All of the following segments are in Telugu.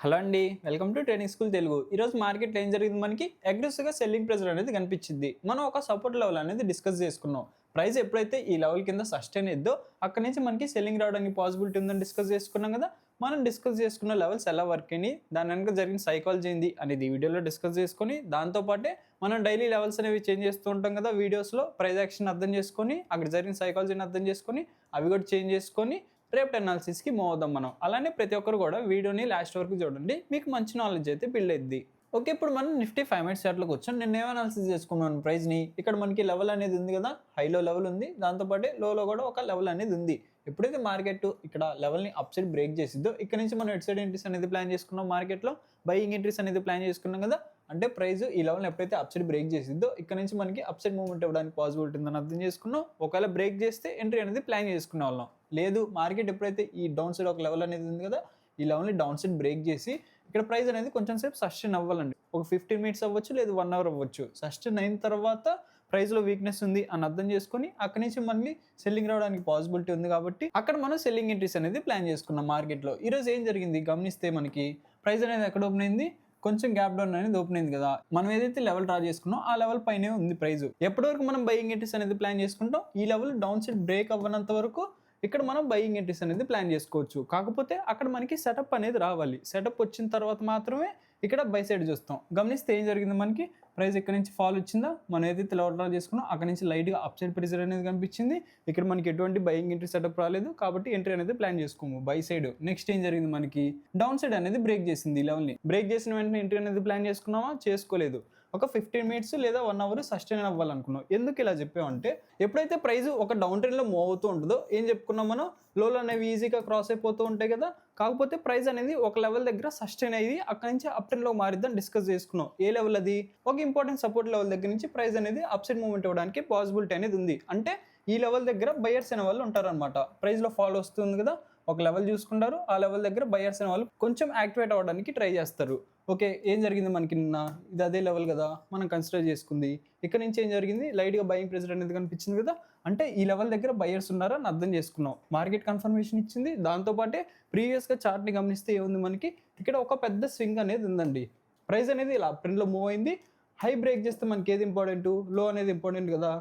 హలో అండి, welcome to training school Telugu. ఈరోజు మార్కెట్లో ఏం జరిగింది, మనకి అగ్రెసివ్గా సెల్లింగ్ ప్రెజర్ అనేది కనిపించింది. మనం ఒక సపోర్ట్ లెవెల్ అనేది డిస్కస్ చేసుకున్నాం. ప్రైస్ ఎప్పుడైతే ఈ లెవెల్ కింద సస్టైన్ అయ్యిద్దో అక్కడ నుంచి మనకి సెల్లింగ్ రావడానికి పాసిబిలిటీ ఉందని డిస్కస్ చేసుకున్నాం కదా. మనం డిస్కస్ చేసుకున్న లెవెల్స్ ఎలా వర్క్ అయినాయి, దాని వెనక జరిగిన సైకాలజీ ఏంది అనేది ఈ వీడియోలో డిస్కస్ చేసుకొని, దాంతోపాటే మనం డైలీ లెవెల్స్ అనేవి చేంజ్ చేస్తూ ఉంటాం కదా వీడియోస్లో. ప్రైస్ యాక్షన్ అర్థం చేసుకొని, అక్కడ జరిగిన సైకాలజీని అర్థం చేసుకొని, అవి కూడా చేంజ్ చేసుకొని రేపటి అనాలిసిస్కి మూవ్ అవుదాం మనం. అలానే ప్రతి ఒక్కరు కూడా వీడియోని లాస్ట్ వరకు చూడండి, మీకు మంచి నాలెడ్జ్ అయితే బిల్డ్ అయ్యిద్ది. ఓకే, ఇప్పుడు మనం నిఫ్టీ 5 మినిట్స్ చార్ట్లోకి వచ్చాం. నేను ఏం అనాలిసిస్ చేసుకున్నాను ప్రైస్ని. ఇక్కడ మనకి లెవెల్ అనేది ఉంది కదా, హైలో లెవెల్ ఉంది, దాంతోపాటు లోలో కూడా ఒక లెవెల్ అనేది ఉంది. ఎప్పుడైతే మార్కెట్ ఇక్కడ లెవెల్ని అప్ సైడ్ బ్రేక్ చేసిద్దో ఇక్కడ నుంచి మనం ఎట్ సైడ్ ఎంట్రీస్ అనేది ప్లాన్ చేసుకున్నాం. మార్కెట్లో బయింగ్ ఎంట్రీస్ అనేది ప్లాన్ చేసుకున్నాం కదా. అంటే ప్రైస్ ఈ లెవెల్ని ఎప్పుడైతే అప్ సైడ్ బ్రేక్ చేసిద్దో ఇక్కడ నుంచి మనకి అప్ సైడ్ మూవ్మెంట్ ఇవ్వడానికి పాసిబిలిటీ ఉందని అర్థం చేసుకున్నాం. ఒకవేళ బ్రేక్ చేస్తే ఎంట్రీ అనేది ప్లాన్ చేసుకునే వాళ్ళం. లేదు, మార్కెట్ ఎప్పుడైతే ఈ డౌన్ సైడ్ ఒక లెవెల్ అనేది ఉంది కదా, ఈ లెవెల్ని డౌన్ సైడ్ బ్రేక్ చేసి ఇక్కడ ప్రైస్ అనేది కొంచెం సేపు సస్టైన్ అవ్వాలండి. ఒక 15 మినిట్స్ అవ్వచ్చు, లేదు 1 అవర్ అవ్వచ్చు. సస్టైన్ అయిన తర్వాత ప్రైస్లో వీక్నెస్ ఉంది అని అర్థం చేసుకొని అక్కడి నుంచి మళ్ళీ సెల్లింగ్ రావడానికి పాసిబిలిటీ ఉంది కాబట్టి అక్కడ మనం సెల్లింగ్ ఎంట్రీస్ అనేది ప్లాన్ చేసుకున్నాం. మార్కెట్లో ఈరోజు ఏం జరిగింది గమనిస్తే మనకి ప్రైస్ అనేది ఎక్కడ ఓపెన్ అయింది, కొంచెం గ్యాప్ డౌన్ అనేది ఓపెన్ అయింది కదా. మనం ఏదైతే లెవెల్ డ్రా చేసుకున్నాం ఆ లెవెల్ పైనే ఉంది ప్రైస్. ఎప్పటి వరకు మనం బయింగ్ ఎంట్రీస్ అనేది ప్లాన్ చేసుకుంటాం, ఈ లెవెల్ డౌన్ సైడ్ బ్రేక్ అవ్వనంత వరకు ఇక్కడ మనం బయింగ్ ఎంట్రీస్ అనేది ప్లాన్ చేసుకోవచ్చు. కాకపోతే అక్కడ మనకి సెటప్ అనేది రావాలి. సెటప్ వచ్చిన తర్వాత మాత్రమే ఇక్కడ బై సైడ్ చూస్తాం. గమనిస్తే ఏం జరిగింది, మనకి ప్రైస్ ఇక్కడ నుంచి ఫాల్ వచ్చిందా, మనం ఏదైతే లెవెల్ డ్రా చేసుకున్నాం అక్కడ నుంచి లైట్గా అప్ సైడ్ ప్రెజర్ అనేది కనిపించింది. ఇక్కడ మనకి ఎటువంటి బయింగ్ ఎంట్రీ సెటప్ రాలేదు కాబట్టి ఎంట్రీ అనేది ప్లాన్ చేసుకోము బై సైడ్. నెక్స్ట్ ఏం జరిగింది, మనకి డౌన్ సైడ్ అనేది బ్రేక్ చేసింది. ఈ లెవెల్ని బ్రేక్ చేసిన వెంటనే ఎంట్రీ అనేది ప్లాన్ చేసుకున్నామా, చేసుకోలేదు. ఒక 15 మినిట్స్ లేదా 1 అవర్ సస్టైన్ అవ్వాలనుకున్నాం. ఎందుకు ఇలా చెప్పామంటే ఎప్పుడైతే ప్రైస్ ఒక డౌన్ ట్రెండ్లో మూవ్ అవుతూ ఉంటుందో ఏం చెప్పుకున్నాం మనం, లోలు అనేవి ఈజీగా క్రాస్ అయిపోతూ ఉంటాయి కదా. కాకపోతే ప్రైస్ అనేది ఒక లెవెల్ దగ్గర సస్టైన్ అయ్యి అక్కడ నుంచి అప్ ట్రెండ్లో మారిద్దని డిస్కస్ చేసుకున్నాం. ఏ లెవెల్ అది, ఒక ఇంపార్టెంట్ సపోర్ట్ లెవెల్ దగ్గర నుంచి ప్రైస్ అనేది అప్ సైడ్ మూవ్మెంట్ ఇవ్వడానికి పాసిబిలిటీ అనేది ఉంది. అంటే ఈ లెవెల్ దగ్గర బయర్స్ అనే వాళ్ళు ఉంటారనమాట. ప్రైస్లో ఫాల్ వస్తుంది కదా, ఒక లెవెల్ చూసుకుంటారు, ఆ లెవెల్ దగ్గర బయర్స్ అనే వాళ్ళు కొంచెం యాక్టివేట్ అవ్వడానికి ట్రై చేస్తారు. ఓకే, ఏం జరిగింది మనకి నిన్న, ఇది అదే లెవెల్ కదా మనం కన్సిడర్ చేసుకుంది. ఇక్కడ నుంచి ఏం జరిగింది, లైట్గా బయింగ్ ప్రెజర్ అనేది కనిపించింది కదా. అంటే ఈ లెవెల్ దగ్గర బయర్స్ ఉన్నారని అర్థం చేసుకున్నాం. మార్కెట్ కన్ఫర్మేషన్ ఇచ్చింది. దాంతోపాటే ప్రీవియస్గా చార్ట్ని గమనిస్తే ఏముంది, మనకి ఇక్కడ ఒక పెద్ద స్వింగ్ అనేది ఉందండి. ప్రైస్ అనేది ఇలా ట్రెండ్లో మూవ్ అయింది. హై బ్రేక్ చేస్తే మనకి ఏది ఇంపార్టెంట్, లో అనేది ఇంపార్టెంట్ కదా.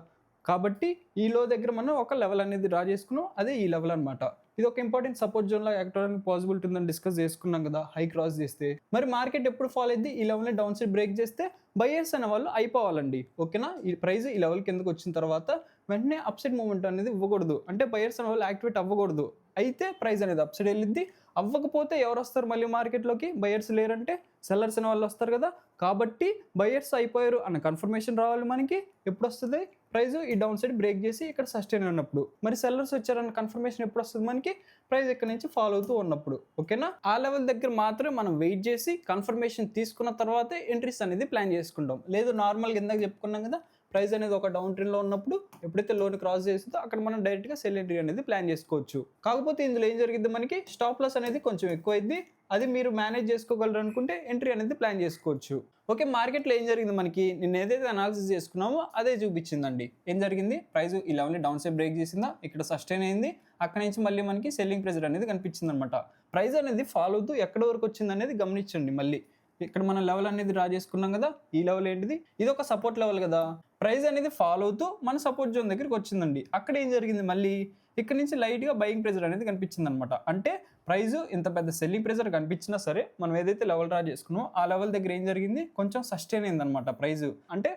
కాబట్టి ఈ లో దగ్గర మనం ఒక లెవెల్ అనేది డ్రా చేసుకున్నాం, అదే ఈ లెవెల్ అనమాట. ఇది ఒక ఇంపార్టెంట్ సపోర్ట్ జోన్లో యాక్ట్ అవడానికి పాసిబిలిటీ ఉందని డిస్కస్ చేసుకున్నాం కదా. హై క్రాస్ చేస్తే మరి మార్కెట్ ఎప్పుడు ఫాల్ అయింది, ఈ లెవెల్ని డౌన్ సైడ్ బ్రేక్ చేస్తే బయర్స్ అనే వాళ్ళు అయిపోవాలండి. ఓకేనా, ఈ ప్రైస్ ఈ లెవెల్ కిందకు వచ్చిన తర్వాత వెంటనే అప్ సైడ్ మూవ్మెంట్ అనేది ఇవ్వకూడదు. అంటే బయర్స్ అనే వాళ్ళు యాక్టివేట్ అవ్వకూడదు. అయితే ప్రైస్ అనేది అప్ సైడ్ వెళ్ళిద్ది. అవ్వకపోతే ఎవరు వస్తారు మళ్ళీ మార్కెట్లోకి, బయర్స్ లేరంటే సెల్లర్స్ అనే వాళ్ళు వస్తారు కదా. కాబట్టి బయర్స్ అయిపోయారు అన్న కన్ఫర్మేషన్ రావాలి మనకి. ఎప్పుడు వస్తుంది, ప్రైస్ ఈ డౌన్ సైడ్ బ్రేక్ చేసి ఇక్కడ సస్టైన్ ఉన్నప్పుడు. మరి సెల్లర్స్ వచ్చారన్న కన్ఫర్మేషన్ ఎప్పుడు వస్తుంది మనకి, ప్రైస్ ఇక్కడ నుంచి ఫాలో అవుతూ ఉన్నప్పుడు. ఓకేనా, ఆ లెవెల్ దగ్గర మాత్రమే మనం వెయిట్ చేసి కన్ఫర్మేషన్ తీసుకున్న తర్వాతే ఎంట్రీస్ అనేది ప్లాన్ చేసుకుంటాం. లేదు నార్మల్గా ఇందాక చెప్పుకున్నాం కదా, ప్రైస్ అనేది ఒక డౌన్ ట్రెండ్లో ఉన్నప్పుడు ఎప్పుడైతే లోన్ క్రాస్ చేస్తుందో అక్కడ మనం డైరెక్ట్గా సెల్ ఎంట్రీ అనేది ప్లాన్ చేసుకోవచ్చు. కాకపోతే ఇందులో ఏం జరిగింది, మనకి స్టాప్ లాస్ అనేది కొంచెం ఎక్కువ అయింది. అది మీరు మేనేజ్ చేసుకోగలరు అనుకుంటే ఎంట్రీ అనేది ప్లాన్ చేసుకోవచ్చు. ఓకే, మార్కెట్లో ఏం జరిగింది, మనకి నిన్న ఏదైతే అనాలిసిస్ చేసుకున్నామో అదే చూపించిందండి. ఏం జరిగింది, ప్రైస్ ఈ లెవెల్ని డౌన్ సైడ్ బ్రేక్ చేసిందా, ఇక్కడ సస్టైన్ అయింది. అక్కడ నుంచి మళ్ళీ మనకి సెల్లింగ్ ప్రెజర్ అనేది కనిపించింది అనమాట. ప్రైస్ అనేది ఫాలో అవుతూ ఎక్కడి వరకు వచ్చింది అనేది గమనించండి. మళ్ళీ ఇక్కడ మనం లెవెల్ అనేది డ్రా చేసుకున్నాం కదా, ఈ లెవెల్ ఏంటిది, ఇది ఒక సపోర్ట్ లెవెల్ కదా. ప్రైస్ అనేది ఫాలో అవుతూ మన సపోర్ట్ జోన్ దగ్గరికి వచ్చిందండి. అక్కడ ఏం జరిగింది, మళ్ళీ ఇక్కడ నుంచి లైట్గా బయింగ్ ప్రెజర్ అనేది కనిపించింది అనమాట. అంటే ప్రైస్ ఇంత పెద్ద సెల్లింగ్ ప్రెజర్ కనిపించినా సరే మనం ఏదైతే లెవెల్ డ్రా చేసుకున్నామో ఆ లెవెల్ దగ్గర ఏం జరిగింది, కొంచెం సస్టైన్ అయింది అనమాట ప్రైస్. అంటే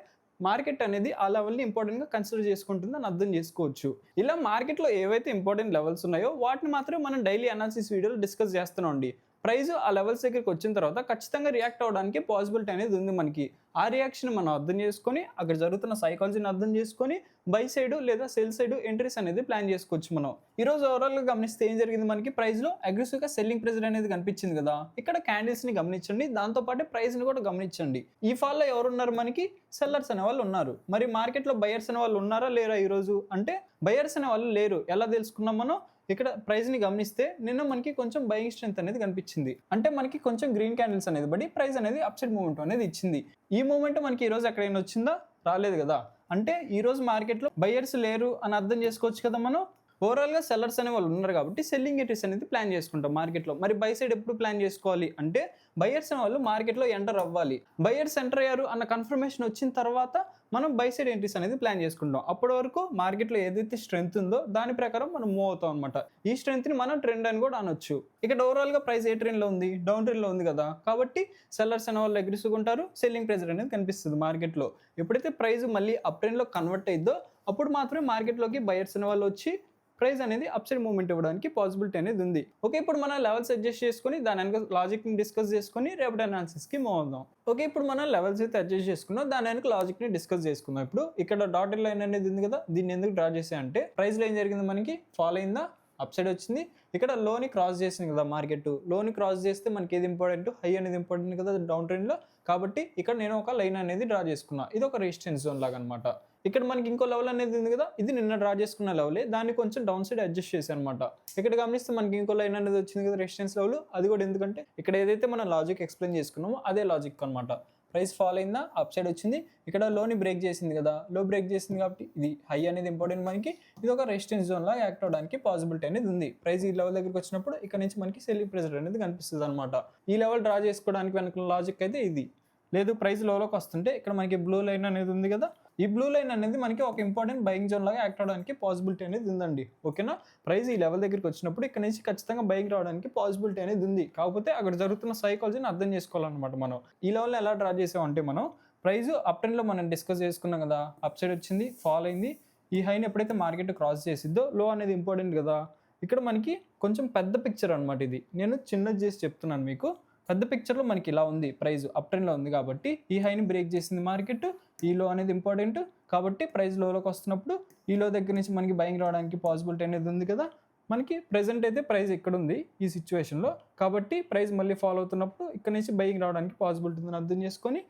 మార్కెట్ అనేది ఆ లెవెల్ని ఇంపార్టెంట్గా కన్సిడర్ చేసుకుంటుందని అర్థం చేసుకోవచ్చు. ఇలా మార్కెట్లో ఏవైతే ఇంపార్టెంట్ లెవెల్స్ ఉన్నాయో వాటిని మాత్రమే మనం డైలీ అనాలిసిస్ వీడియోలో డిస్కస్ చేస్తున్నామండి. ప్రైస్ ఆ లెవెల్స్ దగ్గరికి వచ్చిన తర్వాత ఖచ్చితంగా రియాక్ట్ అవ్వడానికి పాసిబిలిటీ అనేది ఉంది మనకి. ఆ రియాక్షన్ మనం అర్థం చేసుకొని అక్కడ జరుగుతున్న సైకాలజీని అర్థం చేసుకొని బై సైడ్ లేదా సెల్ సైడ్ ఎంట్రీస్ అనేది ప్లాన్ చేసుకోవచ్చు మనం. ఈరోజు ఓవరాల్గా గమనిస్తే ఏం జరిగింది, మనకి ప్రైస్లో అగ్రెసివ్గా సెల్లింగ్ ప్రెజర్ అనేది కనిపించింది కదా. ఇక్కడ క్యాండిల్స్ని గమనించండి, దాంతోపాటు ప్రైస్ని కూడా గమనించండి. ఈ ఫాల్లో ఎవరున్నారు, మనకి సెల్లర్స్ అనే వాళ్ళు ఉన్నారు. మరి మార్కెట్లో బయర్స్ అనే వాళ్ళు ఉన్నారా లేరా ఈరోజు అంటే బయర్స్ అనే వాళ్ళు లేరు. ఎలా తెలుసుకున్నాం మనం, ఇక్కడ ప్రైస్ని గమనిస్తే నిన్న మనకి కొంచెం బయింగ్ స్ట్రెంత్ అనేది కనిపించింది. అంటే మనకి కొంచెం గ్రీన్ క్యాండిల్స్ అనేది బట్టి ప్రైస్ అనేది అప్ సైడ్ మూవ్మెంట్ అనేది ఇచ్చింది. ఈ మూవ్మెంట్ మనకి ఈ రోజు ఎక్కడైనా వచ్చిందా, రాలేదు కదా. అంటే ఈ రోజు మార్కెట్లో బయర్స్ లేరు అని అర్థం చేసుకోవచ్చు కదా మనం. ఓవరాల్గా సెల్లర్స్ అనే వాళ్ళు ఉన్నారు కాబట్టి సెల్లింగ్ ఎంట్రీస్ అనేది ప్లాన్ చేసుకుంటాం మార్కెట్లో. మరి బై సైడ్ ఎప్పుడు ప్లాన్ చేసుకోవాలి అంటే బయర్స్ అనే వాళ్ళు మార్కెట్లో ఎంటర్ అవ్వాలి. బయర్స్ ఎంటర్ అయ్యారు అన్న కన్ఫర్మేషన్ వచ్చిన తర్వాత మనం బై సైడ్ ఎంట్రీస్ అనేది ప్లాన్ చేసుకుంటాం. అప్పటి వరకు మార్కెట్లో ఏదైతే స్ట్రెంత్ ఉందో దాని ప్రకారం మనం మూవ్ అవుతాం అనమాట. ఈ స్ట్రెంత్ని మనం ట్రెండ్ అని కూడా అనొచ్చు. ఇక్కడ ఓవరాల్గా ప్రైస్ ఏ ట్రెండ్లో ఉంది, డౌన్ ట్రెండ్లో ఉంది కదా, కాబట్టి సెల్లర్స్ అనే వాళ్ళు అగ్రెసివ్గా ఉంటారు, సెల్లింగ్ ప్రెజర్ అనేది కనిపిస్తుంది మార్కెట్లో. ఎప్పుడైతే ప్రైస్ మళ్ళీ అప్ ట్రెండ్లో కన్వర్ట్ అయిద్దో అప్పుడు మాత్రమే మార్కెట్లోకి బయర్స్ అనే వాళ్ళు వచ్చి ప్రైస్ అనేది అప్సైడ్ మూవ్మెంట్ ఇవ్వడానికి పాసిబిలిటీ అనేది ఉంది. ఓకే, ఇప్పుడు మనం లెవెల్స్ అడ్జస్ట్ చేసుకొని దాని వెనక లాజిక్ని డిస్కస్ చేసుకొని రేపటి అనాలిసిస్కి మూవ్ అవుదాం. ఓకే, ఇప్పుడు మనం లెవెల్స్ అయితే అడ్జస్ట్ చేసుకున్నాం, దాని వెనక లాజిక్ని డిస్కస్ చేసుకుందాం. ఇప్పుడు ఇక్కడ డాటెడ్ లైన్ అనేది ఉంది కదా, దీన్ని ఎందుకు డ్రా చేసా అంటే ప్రైస్లో ఏం జరిగింది, మనకి ఫాల్ అయిందా, అప్ సైడ్ వచ్చింది, ఇక్కడ లోని క్రాస్ చేసింది కదా మార్కెట్. లోని క్రాస్ చేస్తే మనకి ఏది ఇంపార్టెంట్, హై అనేది ఇంపార్టెంట్ కదా డౌన్ ట్రెండ్లో. కాబట్టి ఇక్కడ నేను ఒక లైన్ అనేది డ్రా చేసుకున్నా, ఇది ఒక రెసిస్టెన్స్ జోన్ లాగా అనమాట. ఇక్కడ మనకి ఇంకో లెవెల్ అనేది ఉంది కదా, ఇది నిన్న డ్రా చేసుకున్న లెవెలే, దాన్ని కొంచెం డౌన్ సైడ్ అడ్జస్ట్ చేశాను అనమాట. ఇక్కడ గమనిస్తే మనకి ఇంకో లైన్ అనేది వచ్చింది కదా రెసిస్టెన్స్ లెవెల్, అది కూడా ఎందుకంటే ఇక్కడ ఏదైతే మనం లాజిక్ ఎక్స్ప్లెయిన్ చేసుకున్నామో అదే లాజిక్ అనమాట. ప్రైస్ ఫాల్ అయిందా, అప్ సైడ్ వచ్చింది, ఇక్కడ లోని బ్రేక్ చేసింది కదా, లో బ్రేక్ చేసింది కాబట్టి ఇది హై అనేది ఇంపార్టెంట్ మనకి, ఇది ఒక రెసిస్టెన్స్ జోన్ లా యాక్ట్ అవడానికి పాసిబిలిటీ అనేది ఉంది. ప్రైస్ ఈ లెవెల్ దగ్గరికి వచ్చినప్పుడు ఇక్కడ నుంచి మనకి సెల్లింగ్ ప్రెజర్ అనేది కనిపిస్తుంది అనమాట. ఈ లెవెల్ డ్రా చేసుకోవడానికి వెనుక లాజిక్ అయితే ఇది. లేదు ప్రైస్ లోలోకి వస్తుంటే ఇక్కడ మనకి బ్లూ లైన్ అనేది ఉంది కదా, ఈ బ్లూ లైన్ అనేది మనకి ఒక ఇంపార్టెంట్ బయింగ్ జోన్ లాగా యాక్ట్ అవడానికి పాసిబిలిటీ అనేది ఉందండి. ఓకేనా, ప్రైస్ ఈ లెవెల్ దగ్గరికి వచ్చినప్పుడు ఇక్కడ నుంచి ఖచ్చితంగా బయింగ్ రావడానికి పాసిబిలిటీ అనేది ఉంది. కాకపోతే అక్కడ జరుగుతున్న సైకాలజీని అర్థం చేసుకోవాలన్నమాట. మనం ఈ లెవెల్లో ఎలా డ్రా చేసామంటే మనం ప్రైస్ అప్ ట్రెండ్లో మనం డిస్కస్ చేసుకున్నాం కదా, అప్ సైడ్ వచ్చింది, ఫాల్ అయింది, ఈ హైని ఎప్పుడైతే మార్కెట్ క్రాస్ చేసిద్దో లో అనేది ఇంపార్టెంట్ కదా. ఇక్కడ మనకి కొంచెం పెద్ద పిక్చర్ అనమాట ఇది, నేను చిన్నది చేసి చెప్తున్నాను మీకు. పెద్ద పిక్చర్లో మనకి ఇలా ఉంది, ప్రైస్ అప్ ట్రెండ్లో ఉంది కాబట్టి ఈ హైని బ్రేక్ చేసింది మార్కెట్, ఈ లో అనేది ఇంపార్టెంట్ కాబట్టి ప్రైస్ లోలోకి వస్తున్నప్పుడు ఈ లో దగ్గర నుంచి మనకి బయింగ్ రావడానికి పాసిబిలిటీ అనేది ఉంది కదా. మనకి ప్రెజెంట్ అయితే ప్రైస్ ఇక్కడ ఉంది ఈ సిచ్యువేషన్లో, కాబట్టి ప్రైస్ మళ్ళీ ఫాలో అవుతున్నప్పుడు ఇక్కడ నుంచి బయింగ్ రావడానికి పాసిబిలిటీ ఉందని అర్థం చేసుకొని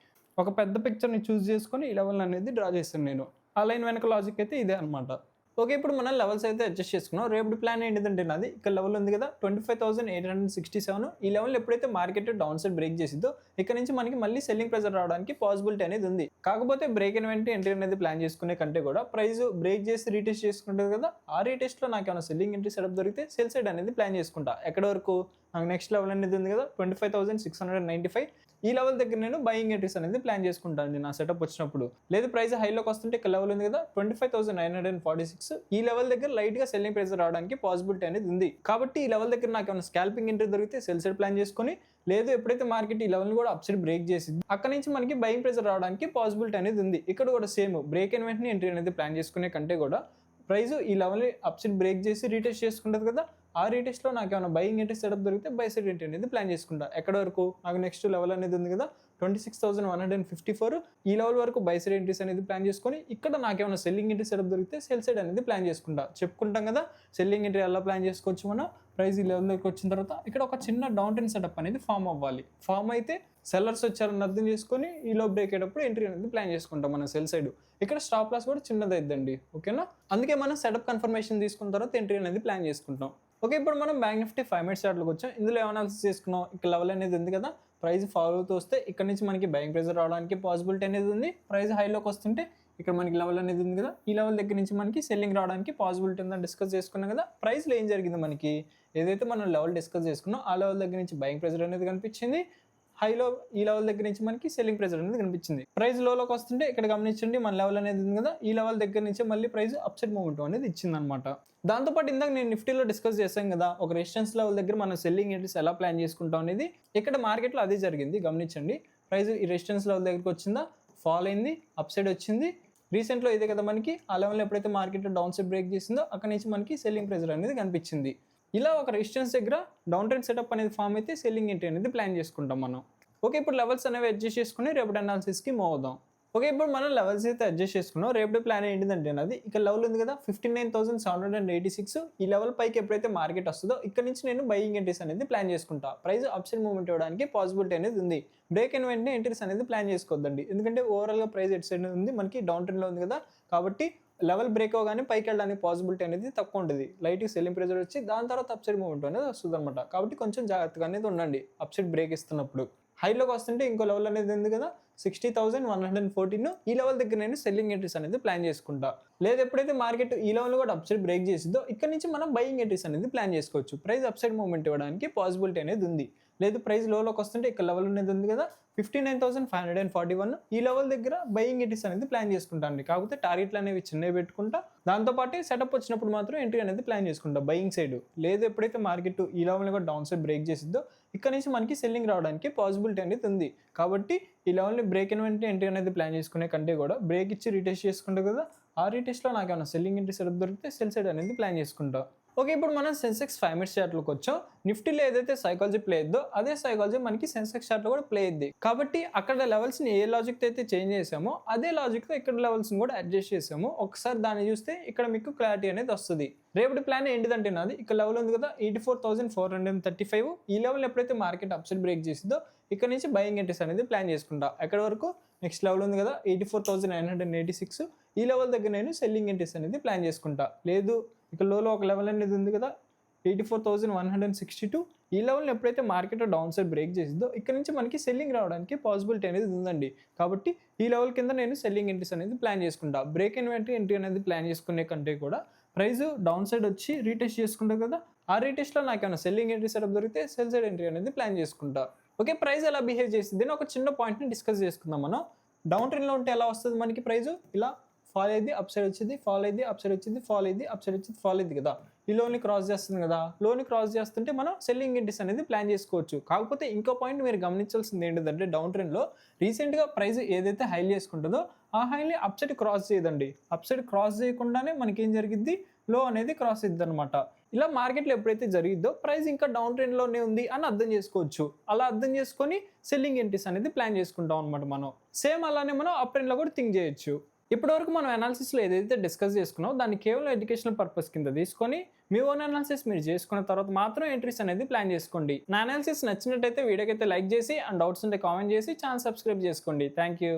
ఒక పెద్ద పిక్చర్ని చూస్ చేసుకొని ఈ లెవెల్ అనేది డ్రా చేస్తాను నేను. ఆ లైన్ వెనక లాజిక్ అయితే ఇదే అనమాట. ఓకే, ఇప్పుడు మనం లెవెల్స్ అయితే అడ్జస్ట్ చేసుకున్నాం. రేపు ప్లాన్ ఏంటిదంటే నాది ఇక్కడ లెవెల్ ఉంది కదా 25,867, ఈ లెవెల్ ఎప్పుడైతే మార్కెట్ డౌన్ సైడ్ బ్రేక్ చేసిద్దో ఇక్కడ నుంచి మనకి మళ్ళీ సెల్లింగ్ ప్రెజర్ రావడానికి పాసిబిలిటీ అనేది ఉంది. కాకపోతే బ్రేక్ అయిన వెంటనే ఎంట్రీ అనేది ప్లాన్ చేసుకునే కంటే కూడా ప్రైస్ బ్రేక్ చేసి రీటెస్ట్ చేసుకుంటుంది కదా, ఆ రీటెస్ట్లో నాకు ఏమైనా సెల్లింగ్ ఎంట్రీ సెటప్ దొరికితే సెల్ సైడ్ అనేది ప్లాన్ చేసుకుంటా. ఎక్కడ వరకు నాకు నెక్స్ట్ లెవెల్ అనేది ఉంది కదా 25,695, ఈ లెవెల్ దగ్గర నేను బయింగ్ ఎంట్రీస్ అనేది ప్లాన్ చేసుకుంటాను నా సెటప్ వచ్చినప్పుడు. లేదు ప్రైస్ హైలోకి వస్తుంటే ఇక్కడ లెవెల్ ఉంది కదా 25,946, ఈ లెవెల్ దగ్గర లైట్ గా సెల్లింగ్ ప్రైస్ రావడానికి పాసిబిలిటీ అనేది ఉంది. కాబట్టి ఈ లెవెల్ దగ్గర నాకు ఏమైనా స్కాల్పింగ్ ఎంట్రీ దొరికితే సెల్ సైడ్ ప్లాన్ చేసుకొని, లేదు ఎప్పుడైతే మార్కెట్ ఈ లెవెల్ కూడా అప్ సైడ్ బ్రేక్ చేసింది అక్కడ నుంచి మనకి బయింగ్ ప్రెజర్ రావడానికి పాసిబిలిటీ అనేది ఉంది. ఇక్కడ కూడా సేమ్ బ్రేక్ అయిన వెంటనే ఎంట్రీ అనేది ప్లాన్ చేసుకునే కంటే కూడా ప్రైస్ ఈ లెవెల్ అప్ సైడ్ బ్రేక్ చేసి రీటెస్ట్ చేసుకుంటుంది కదా, ఆ రీటెస్ట్లో నాకు ఏమైనా బయింగ్ ఎంట్రీ సెటప్ దొరికితే బై సైడ్ ఎంట్రీ అనేది ప్లాన్ చేసుకుంటా. ఎక్కడ వరకు నాకు నెక్స్ట్ లెవెల్ అనేది ఉంది కదా 26,154, ఈ లెవెల్ వరకు బై సైడ్ ఎంట్రీస్ అనేది ప్లాన్ చేసుకొని ఇక్కడ నాకు ఏమైనా సెల్లింగ్ ఎంట్రీ సెటప్ దొరికితే సెల్ సైడ్ అనేది ప్లాన్ చేసుకుంటా. చెప్పుకుంటాం కదా సెల్లింగ్ ఎంట్రీ ఎలా ప్లాన్ చేసుకోవచ్చు మనం. ప్రైస్ ఈ లెవెల్ దగ్గరికి వచ్చిన తర్వాత ఇక్కడ ఒక చిన్న డౌన్ ట్రెండ్ సెటప్ అనేది ఫామ్ అవ్వాలి. ఫామ్ అయితే సెల్లర్స్ వచ్చారని అర్థం చేసుకొని ఈలో బ్రేక్ అయ్యేటప్పుడు ఎంట్రీ అనేది ప్లాన్ చేసుకుంటాం మనం సెల్ సైడ్. ఇక్కడ స్టాప్ లాస్ కూడా చిన్నది అయిద్దండి. ఓకేనా, అందుకే మనం సెటప్ కన్ఫర్మేషన్ తీసుకున్న తర్వాత ఎంట్రీ అనేది ప్లాన్ చేసుకుంటాం. ఓకే, ఇప్పుడు మనం బ్యాంక్ నిఫ్టీ 5 మినిట్స్ చార్ట్లోకి వచ్చాం. ఇందులో ఏమనాలిసిస్ చేసుకున్నాం, ఇక్కడ లెవెల్ అనేది ఉంది కదా, ప్రైస్ ఫాలో అవుతూ వస్తే ఇక్కడ నుంచి మనకి బయింగ్ ప్రెజర్ రావడానికి పాసిబిలిటీ అనేది ఉంది. ప్రైస్ హైలోకి వస్తుంటే ఇక్కడ మనకి లెవెల్ అనేది ఉంది కదా, ఈ లెవెల్ దగ్గర నుంచి మనకి సెల్లింగ్ రావడానికి పాసిబిలిటీ ఉందని డిస్కస్ చేసుకున్నాం కదా. ప్రైస్లో ఏం జరిగింది, మనకి ఏదైతే మనం లెవెల్ డిస్కస్ చేసుకున్నాం ఆ లెవెల్ దగ్గర నుంచి బయింగ్ ప్రెజర్ అనేది కనిపించింది, హైలో ఈ లెవెల్ దగ్గర నుంచి మనకి సెల్లింగ్ ప్రెజర్ అనేది కనిపించింది. ప్రైస్ లోలోకి వస్తుంటే ఇక్కడ గమనించండి మన లెవెల్ అనేది ఉంది కదా, ఈ లెవెల్ దగ్గర నుంచి మళ్ళీ ప్రైస్ అప్సైడ్ మూవ్మెంట్ అనేది ఇచ్చింది అనమాట. దాంతోపాటు ఇందాక నేను నిఫ్టీలో డిస్కస్ చేశాను కదా, ఒక రెసిస్టెన్స్ లెవెల్ దగ్గర మనం సెల్లింగ్ ఎంట్రీస్ ఎలా ప్లాన్ చేసుకుంటాం అనేది, ఇక్కడ మార్కెట్లో అదే జరిగింది. గమనించండి, ప్రైస్ ఈ రెసిస్టెన్స్ లెవెల్ దగ్గరికి వచ్చిందా, ఫాల్ అయింది, అప్సైడ్ వచ్చింది. రీసెంట్లో ఇదే కదా మనకి ఆ లెవెల్లో ఎప్పుడైతే మార్కెట్ డౌన్ సైడ్ బ్రేక్ చేసిందో అక్కడ నుంచి మనకి సెల్లింగ్ ప్రెజర్ అనేది కనిపించింది. ఇలా ఒక రెసిస్టెన్స్ దగ్గర డౌన్ ట్రెండ్ సెటప్ అనేది ఫామ్ అయితే సెల్లింగ్ ఎంట్రీ అనేది ప్లాన్ చేసుకుంటాం మనం. ఓకే, ఇప్పుడు లెవెల్స్ అనేవి అడ్జస్ట్ చేసుకుని రేపటి అనాలిసిస్కి మూవ్ అవుదాం. ఓకే, ఇప్పుడు మనం లెవెల్స్ అయితే అడ్జస్ట్ చేసుకున్నాం. రేపటి ప్లాన్ ఏంటిదంటే నాది ఇక్కడ లెవెల్ ఉంది కదా 59,786, ఈ లెవెల్ పైకి ఎప్పుడైతే మార్కెట్ వస్తుందో ఇక్కడ నుంచి నేను బయింగ్ ఎంట్రీస్ అనేది ప్లాన్ చేసుకుంటా. ప్రైస్ అప్సైడ్ మూవ్మెంట్ ఇవ్వడానికి పాసిబిలిటీ అనేది ఉంది. బ్రేక్ అయిన వెంటనే ఎంట్రీస్ అనేది ప్లాన్ చేసుకోవద్దండి, ఎందుకంటే ఓవరాల్గా ప్రైస్ ఎట్ సైడ్ ఉంది, మనకి డౌన్ ట్రెండ్లో ఉంది కదా, కాబట్టి లెవెల్ బ్రేక్ అవగానే పైకి వెళ్ళడానికి పాసిబిలిటీ అనేది తక్కువ ఉంటుంది. లైట్గా సెల్లింగ్ ప్రెజర్ వచ్చి దాని తర్వాత అప్సైడ్ మూవ్మెంట్ అనేది వస్తుంది అనమాట. కాబట్టి కొంచెం జాగ్రత్తగా అనేది ఉండండి అప్సైడ్ బ్రేక్ ఇస్తున్నప్పుడు. హైలోకి వస్తుంటే ఇంకో లెవెల్ అనేది ఉంది కదా 60,114 ఈ లెవెల్ దగ్గర నేను సెల్లింగ్ ఎంట్రీస్ అనేది ప్లాన్ చేసుకుంటా. లేదు ఎప్పుడైతే మార్కెట్ ఈ లెవెల్ కూడా అప్ సైడ్ బ్రేక్ చేసిందో ఇక్కడ నుంచి మనం బయింగ్ ఎంట్రీస్ అనేది ప్లాన్ చేసుకోవచ్చు. ప్రైస్ అప్ సైడ్ మూవ్మెంట్ ఇవ్వడానికి పాసిబిలిటీ అనేది ఉంది. లేదు ప్రైస్ లోకి వస్తుంటే ఇక్కడ లెవెల్ అనేది ఉంది కదా 59,541 ఈ లెవెల్ దగ్గర బయింగ్ ఎంట్రీస్ అనేది ప్లాన్ చేసుకుంటాను. కాకపోతే టార్గెట్లు అనేవి చిన్నవి పెట్టుకుంటా, దాంతోపాటు సెటప్ వచ్చినప్పుడు మాత్రం ఎంట్రీ అనేది ప్లాన్ చేసుకుంటా బయింగ్ సైడ్. లేదు ఎప్పుడైతే మార్కెట్ ఈ లెవెల్ కూడా డౌన్ సైడ్ బ్రేక్ చేసిద్దో ఇక్కడ నుంచి మనకి సెల్లింగ్ రావడానికి పాసిబిలిటీ అనేది ఉంది. కాబట్టి ఈ లెవెల్ని బ్రేక్ అయిన వెంటనే ఎంట్రీ అనేది ప్లాన్ చేసుకునే కంటే కూడా బ్రేక్ ఇచ్చి రీటెస్ట్ చేసుకుంటా కదా, ఆ రీటెస్ట్లో నాకు ఏమైనా సెల్లింగ్ ఎంట్రీ సెటప్ దొరికితే సెల్ సైడ్ అనేది ప్లాన్ చేసుకుంటా. ఓకే, ఇప్పుడు మనం సెన్సెక్స్ 5 మినిట్స్ చార్ట్లోకి వచ్చాం. నిఫ్టీలో ఏదైతే సైకాలజీ ప్లే అయ్యిద్దో అదే సైకాలజీ మనకి సెన్సెక్స్ చార్ట్లో కూడా ప్లే అయ్యిద్ది. కాబట్టి అక్కడ లెవెల్స్ని ఏ లాజిక్తో అయితే చేంజ్ చేసామో అదే లాజిక్తో ఇక్కడ లెవెల్స్ని కూడా అడ్జస్ట్ చేసాము. ఒకసారి దాన్ని చూస్తే ఇక్కడ మీకు క్లారిటీ అనేది వస్తుంది. రేపటి ప్లాన్ ఏంటిదంటే నాది ఇక్కడ లెవెల్ ఉంది కదా 84,435 ఈ లెవెల్ ఎప్పుడైతే మార్కెట్ అప్సైడ్ బ్రేక్ చేసిందో ఇక్కడ నుంచి బయింగ్ ఎంట్రీస్ అనేది ప్లాన్ చేసుకుంటా. ఎక్కడి వరకు నెక్స్ట్ లెవెల్ ఉంది కదా 84,986 ఈ లెవెల్ దగ్గర నేను సెల్లింగ్ ఎంట్రీస్ అనేది ప్లాన్ చేసుకుంటా. లేదు ఇక్కడ లోలో ఒక లెవెల్ అనేది ఉంది కదా 84,162 ఈ లెవెల్ని ఎప్పుడైతే మార్కెట్ డౌన్ సైడ్ బ్రేక్ చేసిందో ఇక్కడ నుంచి మనకి సెల్లింగ్ రావడానికి పాసిబిలిటీ అనేది ఉందండి. కాబట్టి ఈ లెవెల్ కింద నేను సెల్లింగ్ ఎంట్రీస్ అనేది ప్లాన్ చేసుకుంటా. బ్రేక్ ఇన్ వెంటనే ఎంట్రీ అనేది ప్లాన్ చేసుకునే కంటే కూడా ప్రైస్ డౌన్ సైడ్ వచ్చి రీటెస్ట్ చేసుకుంటా కదా, ఆ రీటెస్ట్లో నాకు ఏమైనా సెల్లింగ్ ఎంట్రీ సెటప్ దొరికితే సెల్ సైడ్ ఎంట్రీ అనేది ప్లాన్ చేసుకుంటా. ఓకే, ప్రైస్ ఎలా బిహేవ్ చేసింది అని ఒక చిన్న పాయింట్ని డిస్కస్ చేసుకుందాం. మనం డౌన్ ట్రెండ్లో ఉంటే ఎలా వస్తుంది మనకి ప్రైస్ ఇలా ఫాల్ అయ్యింది, అప్ సైడ్ వచ్చింది, ఫాల్ అయ్యింది, అప్ సైడ్ వచ్చింది, ఫాల్ అయ్యింది, అప్ సైడ్ వచ్చింది, ఫాల్ అయ్యింది కదా, ఈ లోని క్రాస్ చేస్తుంది కదా, లోని క్రాస్ చేస్తుంటే మనం సెల్లింగ్ ఎంట్రీస్ అనేది ప్లాన్ చేసుకోవచ్చు. కాకపోతే ఇంకో పాయింట్ మీరు గమనించాల్సింది ఏంటంటే డౌన్ ట్రెండ్లో రీసెంట్గా ప్రైస్ ఏదైతే హై చేసుకుంటుందో ఆ హైని అప్ సైడ్ క్రాస్ చేయదండి. అప్ సైడ్ క్రాస్ చేయకుండానే మనకి ఏం జరిగిద్ది, లో అనేది క్రాస్ అవుతుంది అనమాట. ఇలా మార్కెట్లో ఎప్పుడైతే జరిగిద్దో ప్రైస్ ఇంకా డౌన్ ట్రెండ్లోనే ఉంది అని అర్థం చేసుకోవచ్చు. అలా అర్థం చేసుకొని సెల్లింగ్ ఎంట్రీస్ అనేది ప్లాన్ చేసుకుంటాం అనమాట. మనం సేమ్ అలానే మనం అప్ ట్రెండ్లో కూడా థింక్ చేయొచ్చు. ఇప్పటివరకు మనం అనాలిసిస్లో ఏదైతే డిస్కస్ చేసుకున్నామో దాన్ని కేవలం ఎడ్యుకేషనల్ పర్పస్ కింద తీసుకొని మీ ఓన్ అనాలిసిస్ మీరు చేసుకున్న తర్వాత మాత్రం ఎంట్రీస్ అనేది ప్లాన్ చేసుకోండి. నా అనాలిసిస్ నచ్చినట్టయితే వీడియోకి అయితే లైక్ చేసి అండ్ డౌట్స్ ఉంటే కామెంట్ చేసి ఛానల్ సబ్స్క్రైబ్ చేసుకోండి. Thank you.